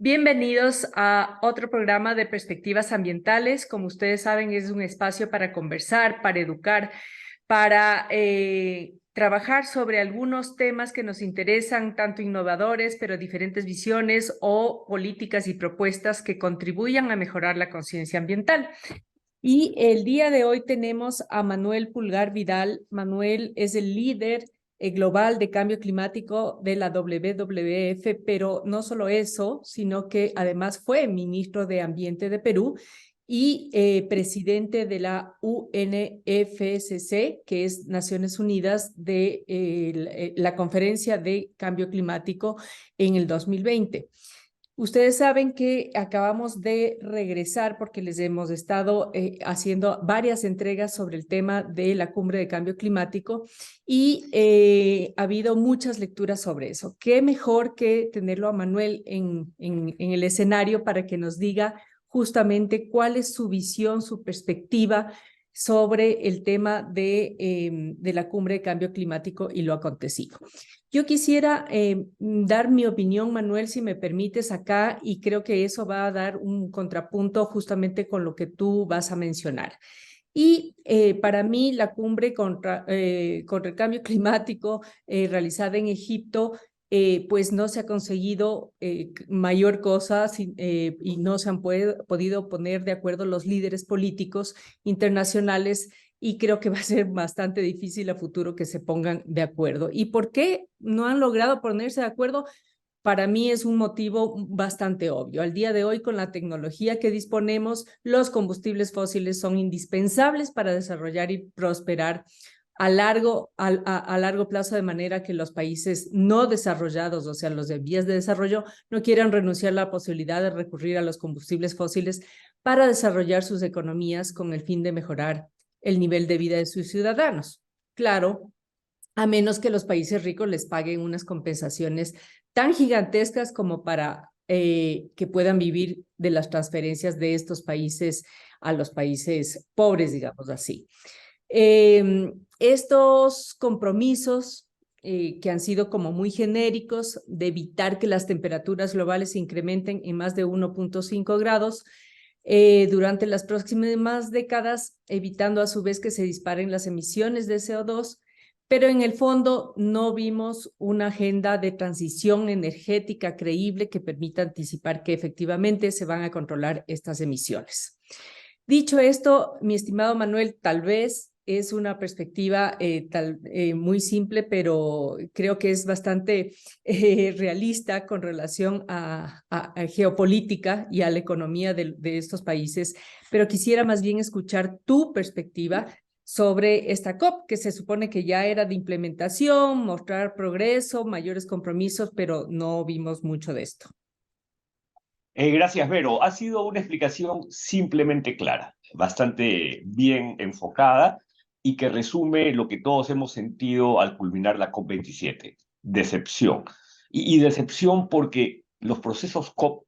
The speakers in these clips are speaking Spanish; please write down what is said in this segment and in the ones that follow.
Bienvenidos a otro programa de Perspectivas Ambientales. Como ustedes saben, es un espacio para conversar, para educar, para trabajar sobre algunos temas que nos interesan, tanto innovadores, pero diferentes visiones o políticas y propuestas que contribuyan a mejorar la conciencia ambiental. Y el día de hoy tenemos a Manuel Pulgar Vidal. Manuel es el líder global de cambio climático de la WWF, pero no solo eso, sino que además fue ministro de Ambiente de Perú y presidente de la UNFCCC, que es Naciones Unidas de la Conferencia de Cambio Climático en el 2020. Ustedes saben que acabamos de regresar porque les hemos estado haciendo varias entregas sobre el tema de la cumbre de cambio climático y ha habido muchas lecturas sobre eso. ¿Qué mejor que tenerlo a Manuel en el escenario para que nos diga justamente cuál es su visión, su perspectiva sobre el tema de la cumbre de cambio climático y lo acontecido? Yo quisiera dar mi opinión, Manuel, si me permites acá, y creo que eso va a dar un contrapunto justamente con lo que tú vas a mencionar. Y para mí la cumbre contra el cambio climático realizada en Egipto, pues no se ha conseguido mayor cosa y no se han podido poner de acuerdo los líderes políticos internacionales, y creo que va a ser bastante difícil a futuro que se pongan de acuerdo. ¿Y por qué no han logrado ponerse de acuerdo? Para mí es un motivo bastante obvio. Al día de hoy, con la tecnología que disponemos, los combustibles fósiles son indispensables para desarrollar y prosperar a largo plazo, de manera que los países no desarrollados, o sea, los de vías de desarrollo, no quieran renunciar a la posibilidad de recurrir a los combustibles fósiles para desarrollar sus economías con el fin de mejorar el nivel de vida de sus ciudadanos. Claro, a menos que los países ricos les paguen unas compensaciones tan gigantescas como para que puedan vivir de las transferencias de estos países a los países pobres, digamos así. Estos compromisos que han sido como muy genéricos de evitar que las temperaturas globales se incrementen en más de 1.5 grados durante las próximas décadas, evitando a su vez que se disparen las emisiones de CO2, pero en el fondo no vimos una agenda de transición energética creíble que permita anticipar que efectivamente se van a controlar estas emisiones. Dicho esto, mi estimado Manuel, tal vez es una perspectiva muy simple, pero creo que es bastante realista con relación a geopolítica y a la economía de estos países, pero quisiera más bien escuchar tu perspectiva sobre esta COP, que se supone que ya era de implementación, mostrar progreso, mayores compromisos, pero no vimos mucho de esto. Gracias, Vero. Ha sido una explicación simplemente clara, bastante bien enfocada y que resume lo que todos hemos sentido al culminar la COP27, decepción. Y decepción porque los procesos COP,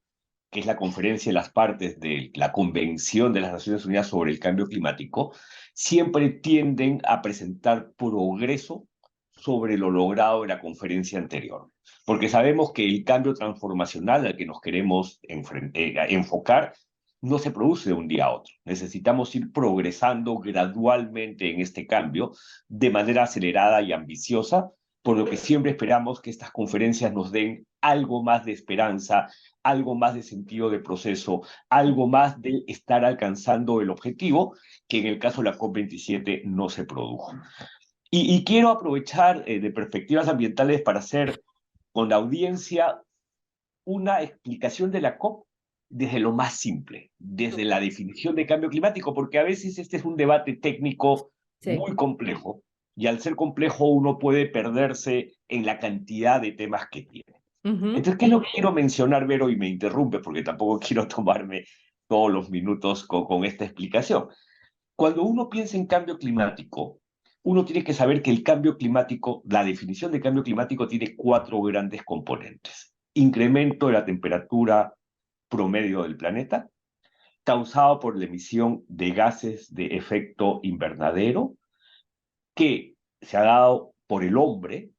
que es la conferencia de las partes de la Convención de las Naciones Unidas sobre el Cambio Climático, siempre tienden a presentar progreso sobre lo logrado en la conferencia anterior. Porque sabemos que el cambio transformacional al que nos queremos enfocar no se produce de un día a otro. Necesitamos ir progresando gradualmente en este cambio de manera acelerada y ambiciosa, por lo que siempre esperamos que estas conferencias nos den algo más de esperanza, algo más de sentido de proceso, algo más de estar alcanzando el objetivo, que en el caso de la COP27 no se produjo. Y quiero aprovechar de perspectivas ambientales para hacer con la audiencia una explicación de la COP desde lo más simple, desde la definición de cambio climático, porque a veces este es un debate técnico muy complejo, y al ser complejo uno puede perderse en la cantidad de temas que tiene. Entonces, ¿qué es lo que quiero mencionar, Vero? Y me interrumpe porque tampoco quiero tomarme todos los minutos con esta explicación. Cuando uno piensa en cambio climático, uno tiene que saber que el cambio climático, la definición de cambio climático tiene 4 grandes componentes. Incremento de la temperatura promedio del planeta, causado por la emisión de gases de efecto invernadero, que se ha dado por el hombre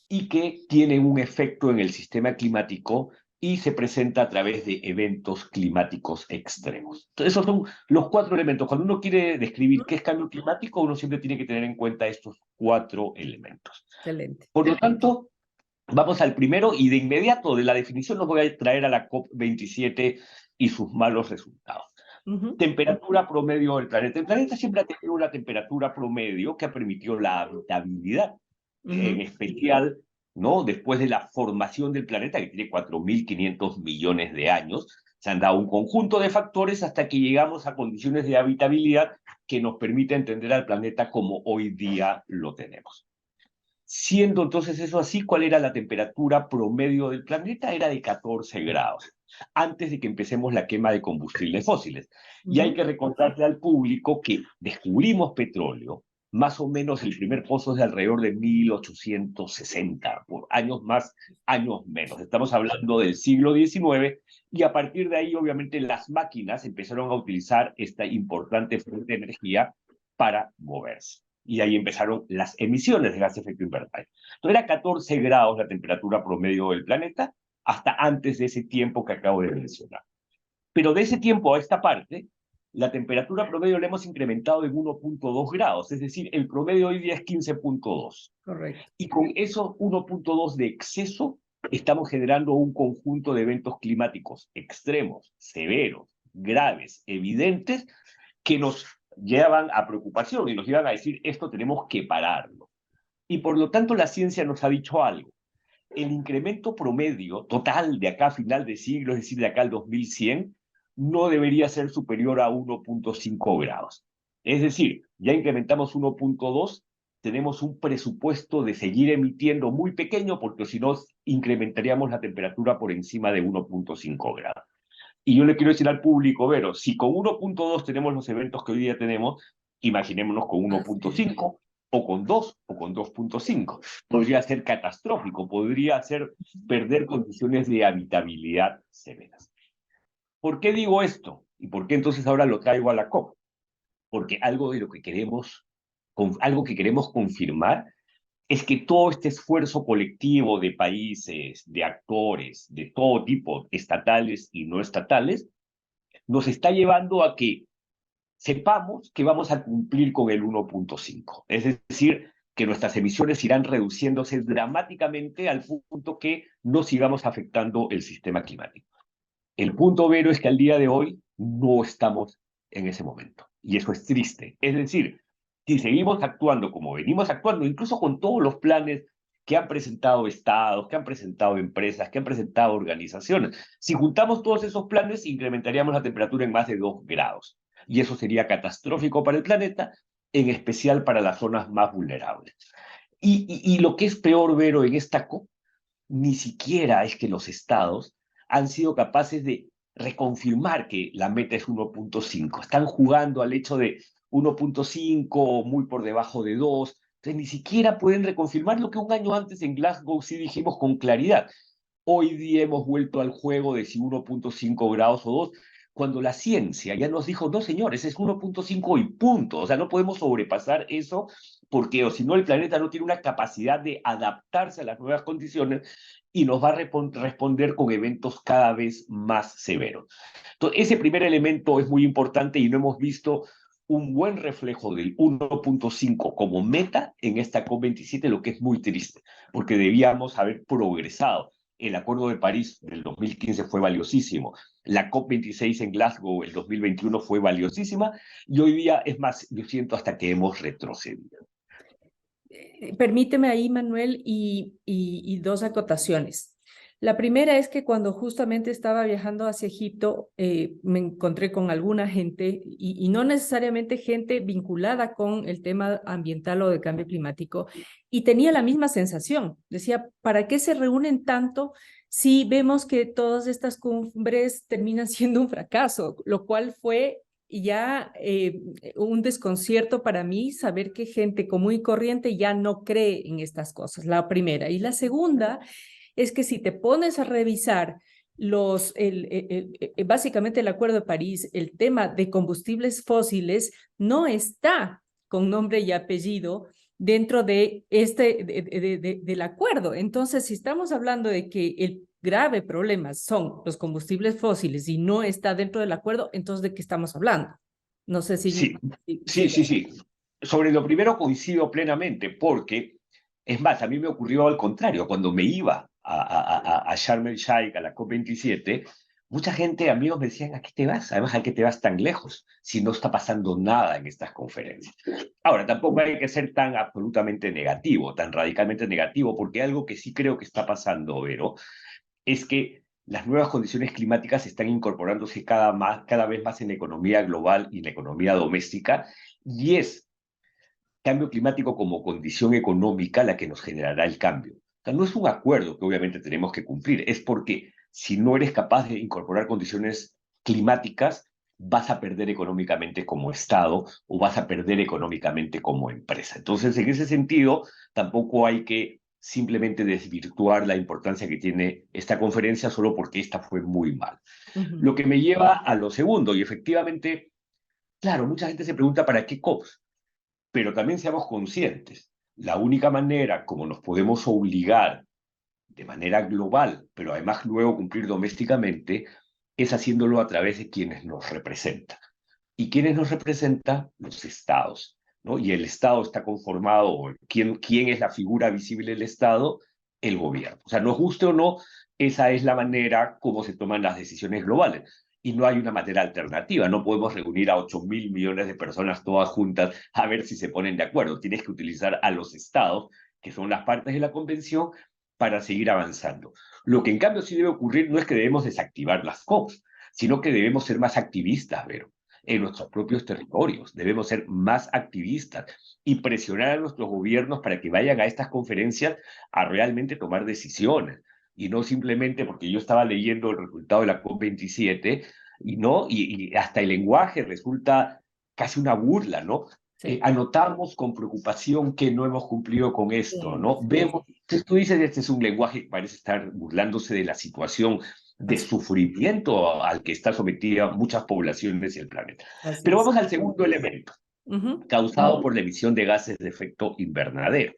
y que tiene un efecto en el sistema climático y se presenta a través de eventos climáticos extremos. Entonces, esos son los 4 elementos. Cuando uno quiere describir qué es cambio climático, uno siempre tiene que tener en cuenta estos 4 elementos. Excelente. Por lo tanto, vamos al primero y de inmediato de la definición nos voy a traer a la COP27 y sus malos resultados. Temperatura promedio del planeta. El planeta siempre ha tenido una temperatura promedio que ha permitido la habitabilidad, en especial, ¿no? Después de la formación del planeta, que tiene 4.500 millones de años, se han dado un conjunto de factores hasta que llegamos a condiciones de habitabilidad que nos permite entender al planeta como hoy día lo tenemos. Siendo entonces eso así, ¿cuál era la temperatura promedio del planeta? Era de 14 grados, antes de que empecemos la quema de combustibles fósiles. Y hay que recordarle al público que descubrimos petróleo, más o menos el primer pozo es de alrededor de 1860, por años más, años menos. Estamos hablando del siglo XIX, y a partir de ahí, obviamente, las máquinas empezaron a utilizar esta importante fuente de energía para moverse. Y ahí empezaron las emisiones de gas de efecto invernadero. Entonces era 14 grados la temperatura promedio del planeta hasta antes de ese tiempo que acabo de mencionar. Pero de ese tiempo a esta parte, la temperatura promedio la hemos incrementado en 1.2 grados, es decir, el promedio hoy día es 15.2. Correcto. Y con esos 1.2 de exceso, estamos generando un conjunto de eventos climáticos extremos, severos, graves, evidentes, que nos llevan a preocupación y nos llevan a decir, esto tenemos que pararlo. Y por lo tanto la ciencia nos ha dicho algo. El incremento promedio total de acá a final de siglo, es decir, de acá al 2100, no debería ser superior a 1.5 grados. Es decir, ya incrementamos 1.2, tenemos un presupuesto de seguir emitiendo muy pequeño, porque si no, incrementaríamos la temperatura por encima de 1.5 grados. Y yo le quiero decir al público, Vero, si con 1.2 tenemos los eventos que hoy día tenemos, imaginémonos con 1.5, o con 2, o con 2.5. Podría ser catastrófico, podría hacer perder condiciones de habitabilidad severas. ¿Por qué digo esto? ¿Y por qué entonces ahora lo traigo a la COP? Porque algo de lo que queremos, algo que queremos confirmar es que todo este esfuerzo colectivo de países, de actores, de todo tipo, estatales y no estatales, nos está llevando a que sepamos que vamos a cumplir con el 1.5. Es decir, que nuestras emisiones irán reduciéndose dramáticamente al punto que no sigamos afectando el sistema climático. El punto, Vero, es que al día de hoy no estamos en ese momento. Y eso es triste. Es decir, si seguimos actuando como venimos actuando, incluso con todos los planes que han presentado estados, que han presentado empresas, que han presentado organizaciones, si juntamos todos esos planes, incrementaríamos la temperatura en más de 2 grados. Y eso sería catastrófico para el planeta, en especial para las zonas más vulnerables. Y lo que es peor, Vero, en esta COP, ni siquiera es que los estados han sido capaces de reconfirmar que la meta es 1.5. Están jugando al hecho de 1.5, muy por debajo de 2. Entonces ni siquiera pueden reconfirmar lo que un año antes en Glasgow sí dijimos con claridad. Hoy día hemos vuelto al juego de si 1.5 grados o 2, cuando la ciencia ya nos dijo, no señores, es 1.5 y punto. O sea, no podemos sobrepasar eso, porque o si no el planeta no tiene una capacidad de adaptarse a las nuevas condiciones y nos va a responder con eventos cada vez más severos. Entonces, ese primer elemento es muy importante y no hemos visto un buen reflejo del 1.5 como meta en esta COP27, lo que es muy triste, porque debíamos haber progresado. El Acuerdo de París del 2015 fue valiosísimo. La COP26 en Glasgow el 2021 fue valiosísima, y hoy día, es más, yo siento hasta que hemos retrocedido. Permíteme ahí, Manuel, y dos acotaciones. La primera es que cuando justamente estaba viajando hacia Egipto, me encontré con alguna gente, y no necesariamente gente vinculada con el tema ambiental o de cambio climático, y tenía la misma sensación. Decía, ¿para qué se reúnen tanto si vemos que todas estas cumbres terminan siendo un fracaso? Lo cual fue ya un desconcierto para mí saber que gente común y corriente ya no cree en estas cosas, la primera. Y la segunda es que si te pones a revisar básicamente el Acuerdo de París, el tema de combustibles fósiles no está con nombre y apellido dentro de del acuerdo. Entonces, si estamos hablando de que grave problema son los combustibles fósiles y no está dentro del acuerdo, entonces ¿de qué estamos hablando? No sé si... Sí, sí. Sobre lo primero coincido plenamente, porque, es más, a mí me ocurrió al contrario, cuando me iba a Sharm el Sheikh, a la COP27, mucha gente, amigos, me decían, ¿a qué te vas? Además, ¿a qué te vas tan lejos si no está pasando nada en estas conferencias? Ahora, tampoco hay que ser tan absolutamente negativo, tan radicalmente negativo, porque algo que sí creo que está pasando, Vero, es que las nuevas condiciones climáticas están incorporándose cada vez más en la economía global y en la economía doméstica, y es cambio climático como condición económica la que nos generará el cambio. O sea, no es un acuerdo que obviamente tenemos que cumplir, es porque si no eres capaz de incorporar condiciones climáticas, vas a perder económicamente como Estado o vas a perder económicamente como empresa. Entonces, en ese sentido, tampoco hay que simplemente desvirtuar la importancia que tiene esta conferencia solo porque esta fue muy mal. Ujú. Lo que me lleva a lo segundo, y efectivamente, claro, mucha gente se pregunta ¿para qué COPs? Pero también seamos conscientes, la única manera como nos podemos obligar de manera global, pero además luego cumplir domésticamente, es haciéndolo a través de quienes nos representan. ¿Y quiénes nos representan? Los estados, ¿no? Y el Estado está conformado, ¿quién es la figura visible del Estado? El gobierno. O sea, nos guste o no, esa es la manera como se toman las decisiones globales. Y no hay una manera alternativa. No podemos reunir a 8.000 millones de personas todas juntas a ver si se ponen de acuerdo. Tienes que utilizar a los estados, que son las partes de la convención, para seguir avanzando. Lo que en cambio sí debe ocurrir no es que debemos desactivar las COPs, sino que debemos ser más activistas, Vero, en nuestros propios territorios. Debemos ser más activistas y presionar a nuestros gobiernos para que vayan a estas conferencias a realmente tomar decisiones. Y no simplemente porque yo estaba leyendo el resultado de la COP27 y, no, y hasta el lenguaje resulta casi una burla, ¿no? Sí, Anotamos con preocupación que no hemos cumplido con esto, sí, ¿no? sí, Vemos, entonces tú dices, este es un lenguaje que parece estar burlándose de la situación de así, sufrimiento al que está sometida muchas poblaciones del planeta. así Pero es. vamos al segundo elemento, Ujú. causado por la emisión de gases de efecto invernadero.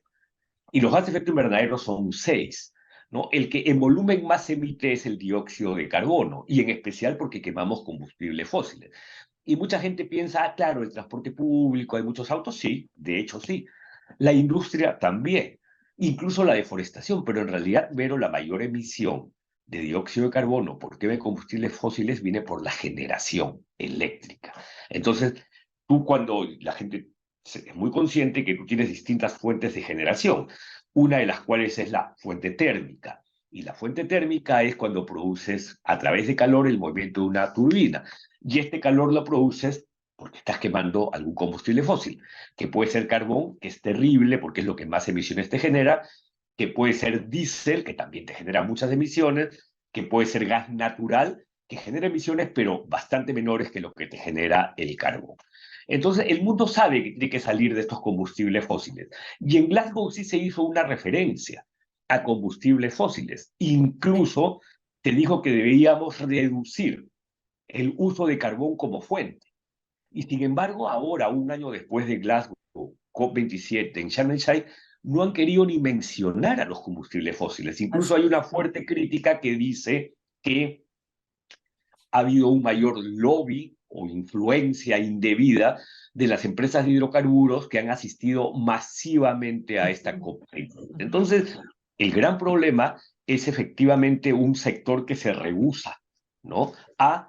Y los gases de efecto invernadero son seis, ¿no? El que en volumen más emite es el dióxido de carbono, y en especial porque quemamos combustibles fósiles. Y mucha gente piensa, ah, claro, el transporte público, hay muchos autos, sí, de hecho sí. La industria también, incluso la deforestación, pero en realidad, Vero, la mayor emisión de dióxido de carbono por quema de combustibles fósiles viene por la generación eléctrica. Entonces, tú cuando la gente es muy consciente que tú tienes distintas fuentes de generación, una de las cuales es la fuente térmica. Y la fuente térmica es cuando produces a través de calor el movimiento de una turbina. Y este calor lo produces porque estás quemando algún combustible fósil, que puede ser carbón, que es terrible porque es lo que más emisiones te genera, que puede ser diésel, que también te genera muchas emisiones, que puede ser gas natural, que genera emisiones, pero bastante menores que lo que te genera el carbón. Entonces, el mundo sabe que tiene que salir de estos combustibles fósiles. Y en Glasgow sí se hizo una referencia a combustibles fósiles. Sí. Incluso se dijo que deberíamos reducir el uso de carbón como fuente. Y sin embargo, ahora, un año después de Glasgow, COP27 en Sharm el Sheikh, no han querido ni mencionar a los combustibles fósiles. Incluso Así hay una es. fuerte crítica que dice que ha habido un mayor lobby o influencia indebida de las empresas de hidrocarburos que han asistido masivamente a esta Ujú, COP. ujú. Entonces, el gran problema es efectivamente un sector que se rehúsa, ¿no?, a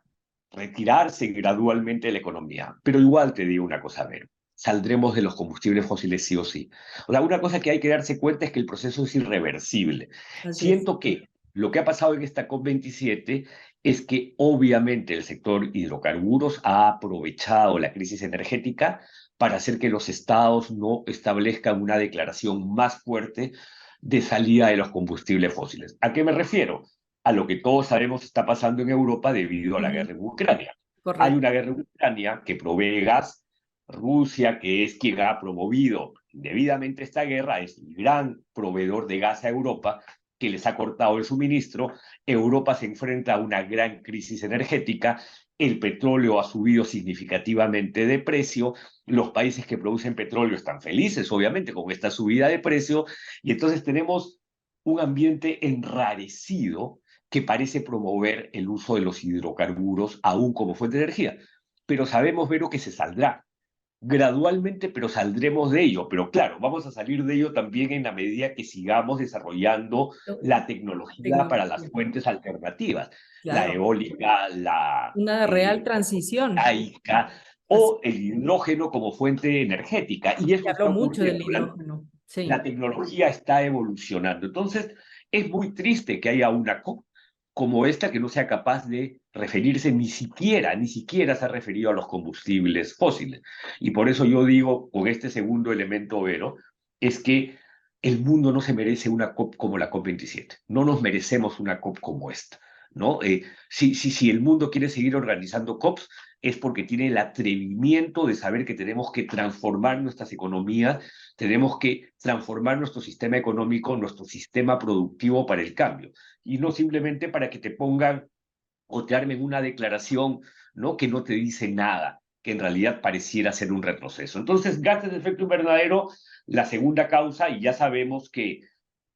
retirarse gradualmente de la economía. Pero igual te digo una cosa, Vero, saldremos de los combustibles fósiles sí o sí. O sea, una cosa que hay que darse cuenta es que el proceso es irreversible. Así es. Siento que lo que ha pasado en esta COP27 es que obviamente el sector hidrocarburos ha aprovechado la crisis energética para hacer que los estados no establezcan una declaración más fuerte de salida de los combustibles fósiles. ¿A qué me refiero? A lo que todos sabemos está pasando en Europa debido a la Ujú. guerra en Ucrania. Hay Correcto. una guerra en Ucrania que provee gas. Rusia, que es quien ha promovido debidamente esta guerra, es el gran proveedor de gas a Europa, que les ha cortado el suministro. Europa se enfrenta a una gran crisis energética, el petróleo ha subido significativamente de precio, los países que producen petróleo están felices, obviamente, con esta subida de precio, y entonces tenemos un ambiente enrarecido que parece promover el uso de los hidrocarburos aún como fuente de energía. Pero sabemos, Vero, que se saldrá gradualmente, pero saldremos de ello. Pero claro, vamos a salir de ello también en la medida que sigamos desarrollando la tecnología para las Tecnología, fuentes alternativas, la claro. eólica, la Una real transición. fotovoltaica Así, o el hidrógeno como fuente energética. Y se eso habló está mucho del ocurriendo. hidrógeno. La Sí, tecnología está evolucionando. Entonces, es muy triste que haya una COP como esta que no sea capaz de referirse ni siquiera se ha referido a los combustibles fósiles. Y por eso yo digo, con este segundo elemento, Vero, es que el mundo no se merece una COP como la COP27. No nos merecemos una COP como esta, ¿no? Si el mundo quiere seguir organizando COPs, es porque tiene el atrevimiento de saber que tenemos que transformar nuestras economías, tenemos que transformar nuestro sistema económico, nuestro sistema productivo para el cambio, y no simplemente para que te pongan o te armen una declaración, ¿no?, que no te dice nada, que en realidad pareciera ser un retroceso. Entonces, gases de efecto invernadero, la segunda causa, y ya sabemos que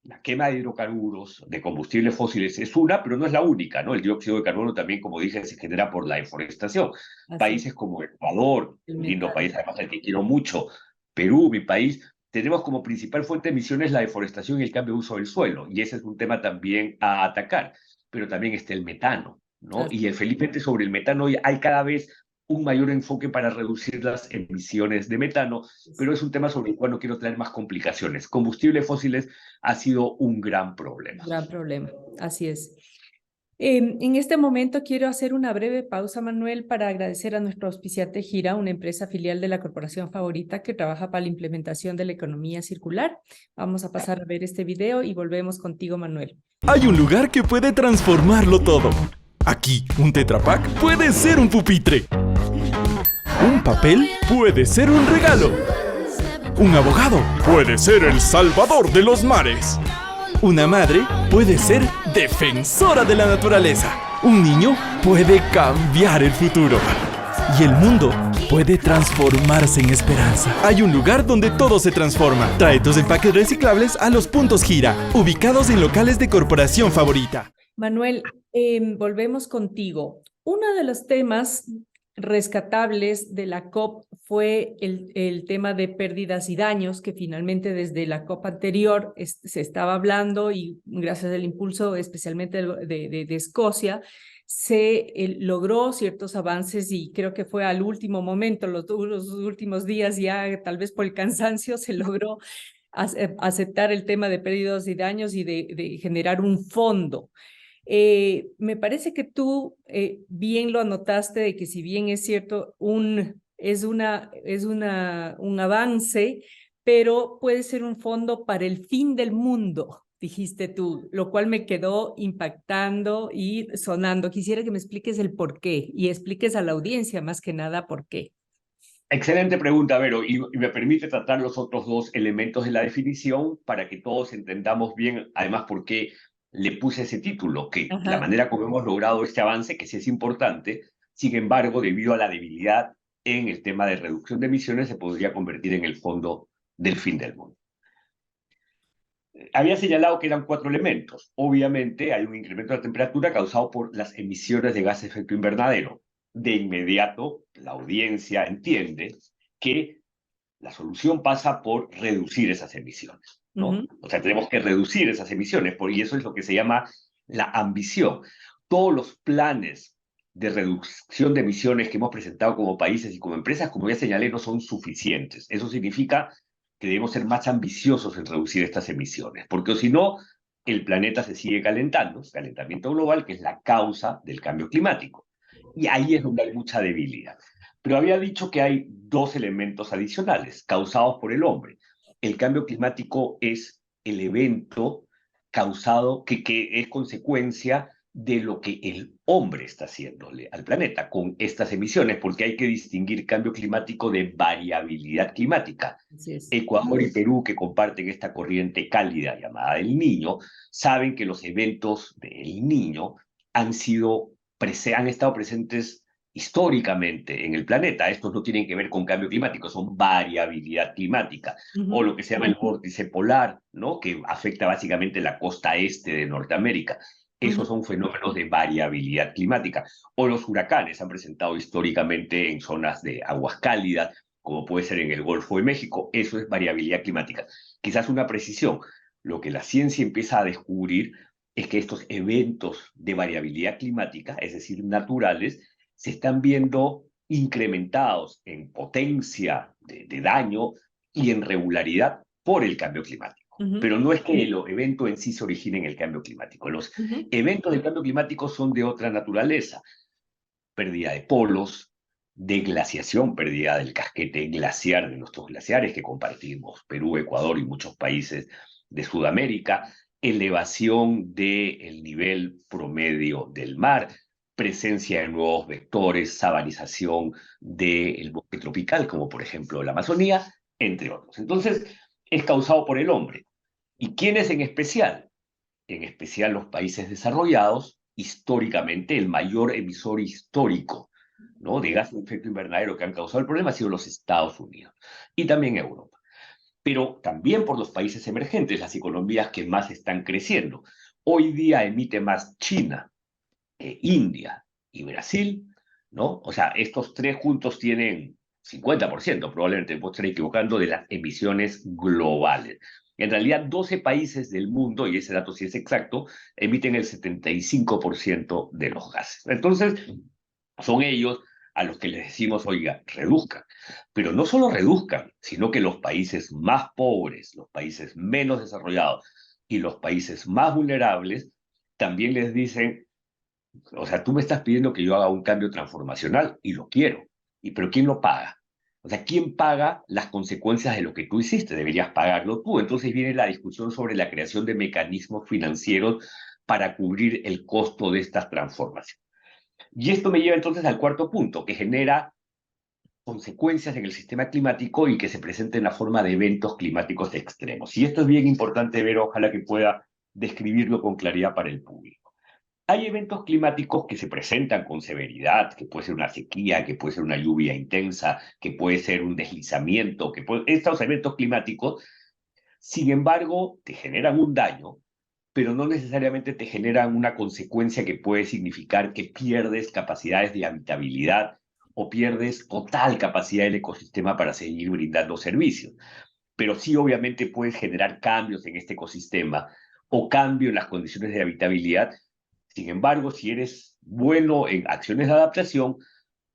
la quema de hidrocarburos, de combustibles fósiles, es una, pero no es la única, ¿no? El dióxido de carbono también, como dije, se genera por la deforestación. así es. Países como Ecuador, El un lindo metano. país, además el que quiero mucho, Perú, mi país, tenemos como principal fuente de emisiones la deforestación y el cambio de uso del suelo, y ese es un tema también a atacar. Pero también está el metano, ¿no? Así Y felizmente sobre el metano hay cada vez un mayor enfoque para reducir las emisiones de metano, es. pero es un tema sobre el cual no quiero traer más complicaciones. Combustibles fósiles ha sido un gran problema. Gran problema. Así es. En este momento quiero hacer una breve pausa, Manuel, para agradecer a nuestro auspiciante Gira, una empresa filial de la Corporación Favorita que trabaja para la implementación de la economía circular. Vamos a pasar a ver este video y volvemos contigo, Manuel. Hay un lugar que puede transformarlo todo. Aquí, un Tetra Pak puede ser un pupitre. Un papel puede ser un regalo. Un abogado puede ser el salvador de los mares. Una madre puede ser defensora de la naturaleza. Un niño puede cambiar el futuro. Y el mundo puede transformarse en esperanza. Hay un lugar donde todo se transforma. Trae tus empaques reciclables a los puntos Gira, ubicados en locales de Corporación Favorita. Manuel, volvemos contigo. Uno de los temas rescatables de la COP fue el tema de pérdidas y daños, que finalmente desde la COP anterior se estaba hablando y gracias al impulso especialmente de Escocia, se logró ciertos avances y creo que fue al último momento, los últimos días ya, tal vez por el cansancio, se logró aceptar el tema de pérdidas y daños y de generar un fondo. Me parece que tú bien lo anotaste de que si bien es cierto, un avance, pero puede ser un fondo para el fin del mundo, dijiste tú, lo cual me quedó impactando y sonando. Quisiera que me expliques el por qué y expliques a la audiencia más que nada por qué. Excelente pregunta, Vero, y me permite tratar los otros dos elementos de la definición para que todos entendamos bien, además, por qué le puse ese título, que la Ajá. manera como hemos logrado este avance, que sí es importante, sin embargo, debido a la debilidad en el tema de reducción de emisiones, se podría convertir en el fondo del fin del mundo. Había señalado que eran 4 elementos. Obviamente hay un incremento de la temperatura causado por las emisiones de gases de efecto invernadero. De inmediato, la audiencia entiende que la solución pasa por reducir esas emisiones, ¿no? O sea, tenemos que reducir esas emisiones, y eso es lo que se llama la ambición. Todos los planes de reducción de emisiones que hemos presentado como países y como empresas, como ya señalé, no son suficientes. Eso significa que debemos ser más ambiciosos en reducir estas emisiones, porque si no, el planeta se sigue calentando, calentamiento global, que es la causa del cambio climático. Y ahí es donde hay mucha debilidad. Pero había dicho que hay 2 elementos adicionales causados por el hombre. El cambio climático es el evento causado que es consecuencia de lo que el hombre está haciéndole al planeta con estas emisiones, porque hay que distinguir cambio climático de variabilidad climática. Así es. Ecuador y Perú, que comparten esta corriente cálida llamada El Niño, saben que los eventos del Niño han estado presentes históricamente en el planeta. Estos no tienen que ver con cambio climático, son variabilidad climática, o lo que se llama el vórtice polar, ¿no?, que afecta básicamente la costa este de Norteamérica. Esos son fenómenos de variabilidad climática. O los huracanes han presentado históricamente en zonas de aguas cálidas, como puede ser en el Golfo de México. Eso es variabilidad climática. Quizás una precisión. Lo que la ciencia empieza a descubrir es que estos eventos de variabilidad climática, es decir, naturales, se están viendo incrementados en potencia de daño y en regularidad por el cambio climático. Pero no es que el evento en sí se origine en el cambio climático. Los eventos del cambio climático son de otra naturaleza. Pérdida de polos, deglaciación, pérdida del casquete glaciar de nuestros glaciares que compartimos, Perú, Ecuador y muchos países de Sudamérica, elevación del nivel promedio del mar, presencia de nuevos vectores, sabanización del bosque tropical, como por ejemplo la Amazonía, entre otros. Entonces, es causado por el hombre. ¿Y quiénes en especial? En especial los países desarrollados, históricamente el mayor emisor histórico, ¿no?, de gases de efecto invernadero que han causado el problema ha sido los Estados Unidos y también Europa. Pero también por los países emergentes, las economías que más están creciendo. Hoy día emite más China, India y Brasil, ¿no? O sea, estos tres juntos tienen 50%, probablemente me puedo estar equivocando, de las emisiones globales. En realidad, 12 países del mundo, y ese dato sí es exacto, emiten el 75% de los gases. Entonces, son ellos a los que les decimos, oiga, reduzcan. Pero no solo reduzcan, sino que los países más pobres, los países menos desarrollados y los países más vulnerables también les dicen, o sea, tú me estás pidiendo que yo haga un cambio transformacional y lo quiero. ¿Pero quién lo paga? O sea, ¿quién paga las consecuencias de lo que tú hiciste? Deberías pagarlo tú. Entonces viene la discusión sobre la creación de mecanismos financieros para cubrir el costo de estas transformaciones. Y esto me lleva entonces al cuarto punto, que genera consecuencias en el sistema climático y que se presenta en la forma de eventos climáticos extremos. Y esto es bien importante ver, ojalá que pueda describirlo con claridad para el público. Hay eventos climáticos que se presentan con severidad, que puede ser una sequía, que puede ser una lluvia intensa, que puede ser un deslizamiento, estos eventos climáticos, sin embargo, te generan un daño, pero no necesariamente te generan una consecuencia que puede significar que pierdes capacidades de habitabilidad o pierdes total capacidad del ecosistema para seguir brindando servicios. Pero sí, obviamente, puedes generar cambios en este ecosistema o cambio en las condiciones de habitabilidad. Sin embargo, si eres bueno en acciones de adaptación,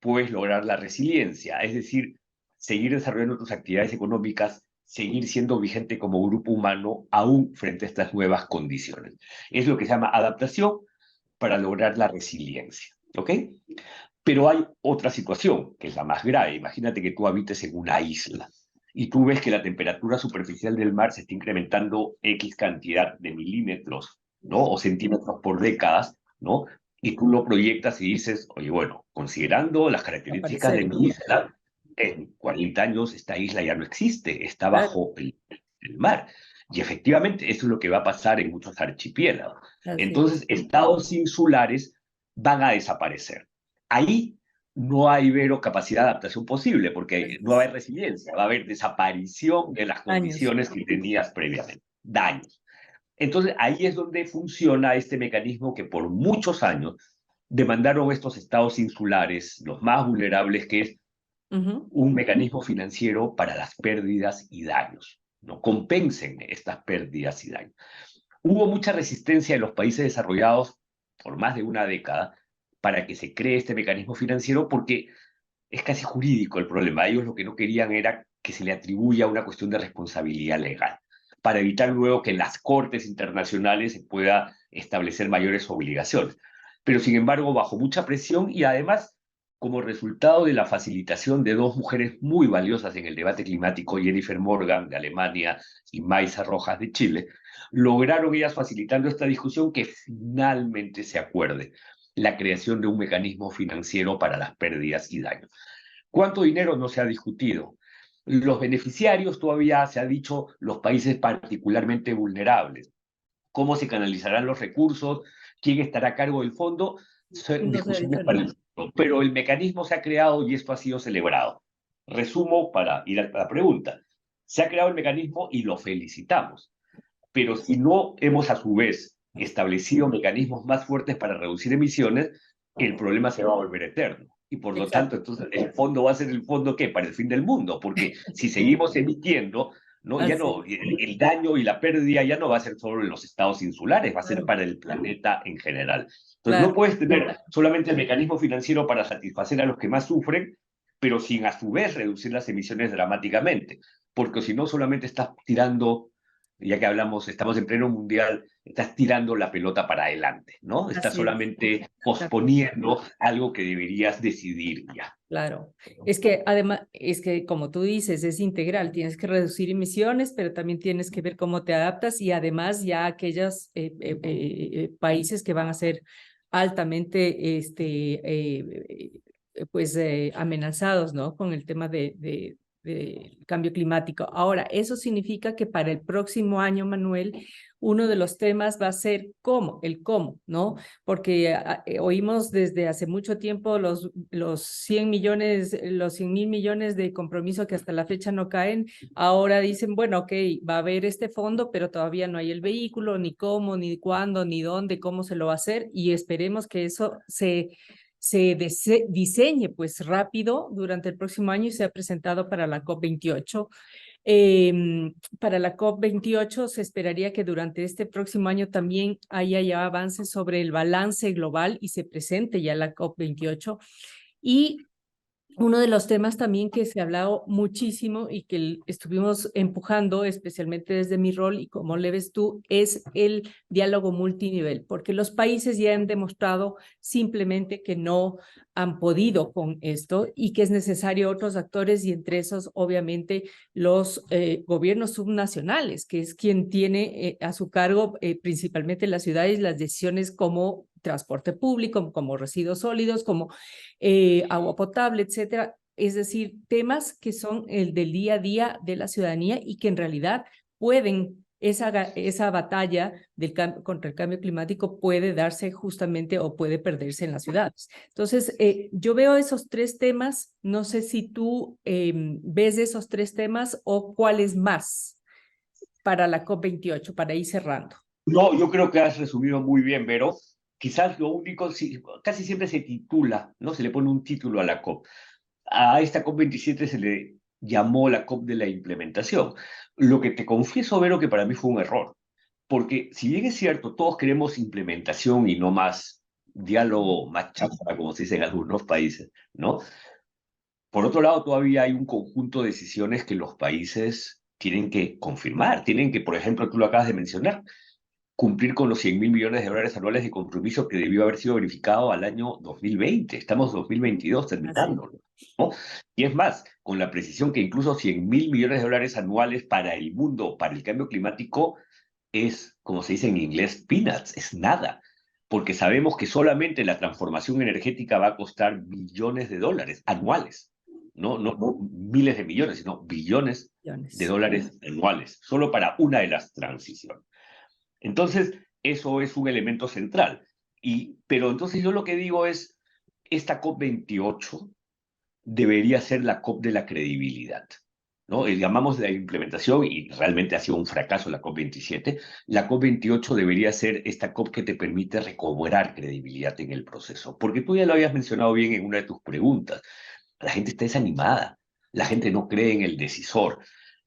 puedes lograr la resiliencia, es decir, seguir desarrollando tus actividades económicas, seguir siendo vigente como grupo humano aún frente a estas nuevas condiciones. Es lo que se llama adaptación para lograr la resiliencia, ¿ok? Pero hay otra situación, que es la más grave. Imagínate que tú habites en una isla y tú ves que la temperatura superficial del mar se está incrementando X cantidad de milímetros, ¿no?, o centímetros por décadas, ¿no? Y tú lo proyectas y dices, oye, bueno, considerando las características de mi isla, en 40 años esta isla ya no existe, está bajo el mar. Y efectivamente, eso es lo que va a pasar en muchos archipiélagos. Entonces, estados insulares van a desaparecer. Ahí no hay, Vero, capacidad de adaptación posible, porque no va a haber resiliencia, va a haber desaparición de las condiciones que tenías previamente, daños. Entonces, ahí es donde funciona este mecanismo que por muchos años demandaron estos estados insulares, los más vulnerables, que es un mecanismo financiero para las pérdidas y daños, ¿no? Compensen estas pérdidas y daños. Hubo mucha resistencia en los países desarrollados por más de una década para que se cree este mecanismo financiero porque es casi jurídico el problema. Ellos lo que no querían era que se le atribuya una cuestión de responsabilidad legal, para evitar luego que en las cortes internacionales se pueda establecer mayores obligaciones. Pero sin embargo, bajo mucha presión y además como resultado de la facilitación de dos mujeres muy valiosas en el debate climático, Jennifer Morgan de Alemania y Maysa Rojas de Chile, lograron ellas facilitando esta discusión que finalmente se acuerde la creación de un mecanismo financiero para las pérdidas y daños. ¿Cuánto dinero? No se ha discutido. Los beneficiarios, todavía se ha dicho, los países particularmente vulnerables. ¿Cómo se canalizarán los recursos? ¿Quién estará a cargo del fondo? Son discusiones para el futuro. Pero el mecanismo se ha creado y esto ha sido celebrado. Resumo para ir a la pregunta. Se ha creado el mecanismo y lo felicitamos. Pero si no hemos a su vez establecido mecanismos más fuertes para reducir emisiones, el problema se va a volver eterno. Y por lo Exacto. tanto, entonces, el fondo va a ser el fondo, ¿qué? Para el fin del mundo, porque si seguimos emitiendo, ¿no? Ya Así, no, el daño y la pérdida ya no va a ser solo en los estados insulares, va a ser claro, para el planeta en general. Entonces, no claro. puedes tener solamente el mecanismo financiero para satisfacer a los que más sufren, pero sin a su vez reducir las emisiones dramáticamente, porque si no solamente estás tirando, ya que hablamos, estamos en pleno mundial, estás tirando la pelota para adelante, ¿no? Estás Así es. solamente Exacto. posponiendo algo que deberías decidir ya. Claro, es que además, es que como tú dices, es integral, tienes que reducir emisiones, pero también tienes que ver cómo te adaptas y además ya aquellos países que van a ser altamente amenazados, ¿no? Con el tema de cambio climático. Ahora, eso significa que para el próximo año, Manuel, uno de los temas va a ser el cómo, ¿no? Porque oímos desde hace mucho tiempo los 100 millones, los 100.000 millones de compromiso que hasta la fecha no caen. Ahora dicen, bueno, ok, va a haber este fondo, pero todavía no hay el vehículo, ni cómo, ni cuándo, ni dónde, cómo se lo va a hacer, y esperemos que eso se diseñe pues rápido durante el próximo año y sea presentado para la COP28. Para la COP28 se esperaría que durante este próximo año también haya ya avances sobre el balance global y se presente ya la COP28. Y uno de los temas también que se ha hablado muchísimo y que estuvimos empujando, especialmente desde mi rol y como le ves tú, es el diálogo multinivel, porque los países ya han demostrado simplemente que no han podido con esto y que es necesario otros actores y entre esos, obviamente, los gobiernos subnacionales, que es quien tiene a su cargo principalmente las ciudades las decisiones como transporte público, como residuos sólidos, como agua potable, etcétera. Es decir, temas que son el del día a día de la ciudadanía y que en realidad pueden, esa batalla contra el cambio climático puede darse justamente o puede perderse en las ciudades. Entonces, yo veo esos tres temas, no sé si tú ves esos tres temas o cuáles más para la COP28, para ir cerrando. No, yo creo que has resumido muy bien, Vero. Quizás lo único, casi siempre se titula, ¿no? Se le pone un título a la COP. A esta COP27 se le llamó la COP de la implementación. Lo que te confieso, Vero, que para mí fue un error. Porque si bien es cierto, todos queremos implementación y no más diálogo, más cháchara, como se dice en algunos países, ¿no? Por otro lado, todavía hay un conjunto de decisiones que los países tienen que confirmar. Tienen que, por ejemplo, tú lo acabas de mencionar, cumplir con los 100.000 millones de dólares anuales de compromiso que debió haber sido verificado al año 2020. Estamos 2022 terminándolo, ¿no? Y es más, con la precisión que incluso 100.000 millones de dólares anuales para el mundo, para el cambio climático, es, como se dice en inglés, peanuts, es nada. Porque sabemos que solamente la transformación energética va a costar billones de dólares anuales. No miles de millones, sino billones de dólares anuales, solo para una de las transiciones. Entonces, eso es un elemento central. Pero entonces yo lo que digo es, esta COP28 debería ser la COP de la credibilidad, ¿no? Llamamos de la implementación y realmente ha sido un fracaso la COP27. La COP28 debería ser esta COP que te permite recobrar credibilidad en el proceso. Porque tú ya lo habías mencionado bien en una de tus preguntas. La gente está desanimada, la gente no cree en el decisor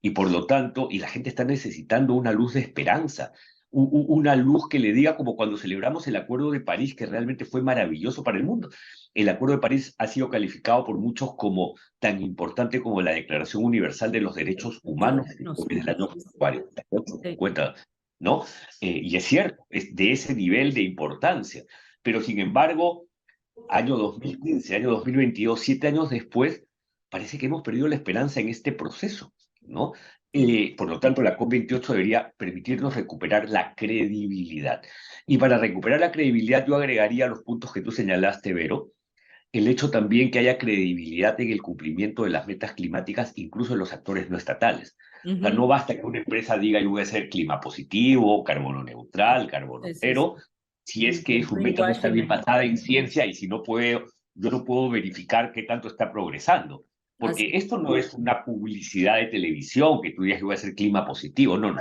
y por lo tanto, y la gente está necesitando una luz de esperanza, una luz que le diga como cuando celebramos el Acuerdo de París, que realmente fue maravilloso para el mundo. El Acuerdo de París ha sido calificado por muchos como tan importante como la Declaración Universal de los Derechos Humanos desde el año 48, 50, ¿no? Y es cierto, es de ese nivel de importancia, pero sin embargo, año 2015, año 2022, 7 años después, parece que hemos perdido la esperanza en este proceso, ¿no? Por lo tanto, la COP28 debería permitirnos recuperar la credibilidad. Y para recuperar la credibilidad, yo agregaría los puntos que tú señalaste, Vero, el hecho también que haya credibilidad en el cumplimiento de las metas climáticas, incluso en los actores no estatales. O sea, no basta que una empresa diga yo voy a ser clima positivo, carbono neutral, carbono cero, si es que su meta no está bien basada en ciencia y si no puedo, yo no puedo verificar qué tanto está progresando. Porque esto no es una publicidad de televisión que tú digas que voy a ser clima positivo, no.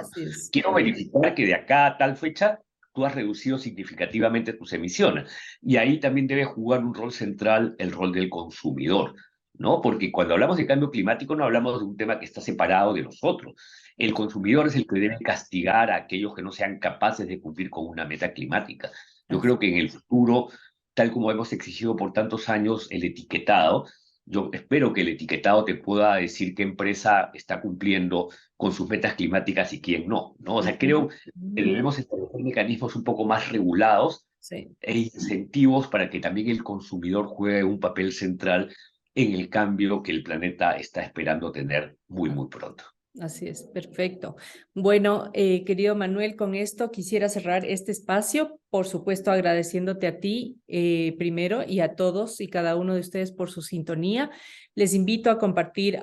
Quiero verificar que de acá a tal fecha tú has reducido significativamente tus emisiones. Y ahí también debe jugar un rol central el rol del consumidor, ¿no? Porque cuando hablamos de cambio climático no hablamos de un tema que está separado de nosotros. El consumidor es el que debe castigar a aquellos que no sean capaces de cumplir con una meta climática. Yo creo que en el futuro, tal como hemos exigido por tantos años el etiquetado, yo espero que el etiquetado te pueda decir qué empresa está cumpliendo con sus metas climáticas y quién no, ¿no? O sea, creo que debemos establecer mecanismos un poco más regulados Sí. e incentivos para que también el consumidor juegue un papel central en el cambio que el planeta está esperando tener muy, muy pronto. Así es, perfecto. Bueno, querido Manuel, con esto quisiera cerrar este espacio, por supuesto agradeciéndote a ti primero y a todos y cada uno de ustedes por su sintonía. Les invito a compartir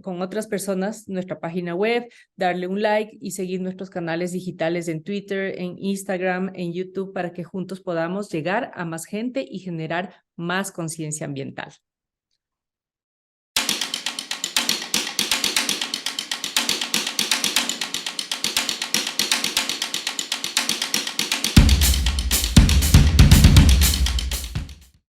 con otras personas nuestra página web, darle un like y seguir nuestros canales digitales en Twitter, en Instagram, en YouTube, para que juntos podamos llegar a más gente y generar más conciencia ambiental.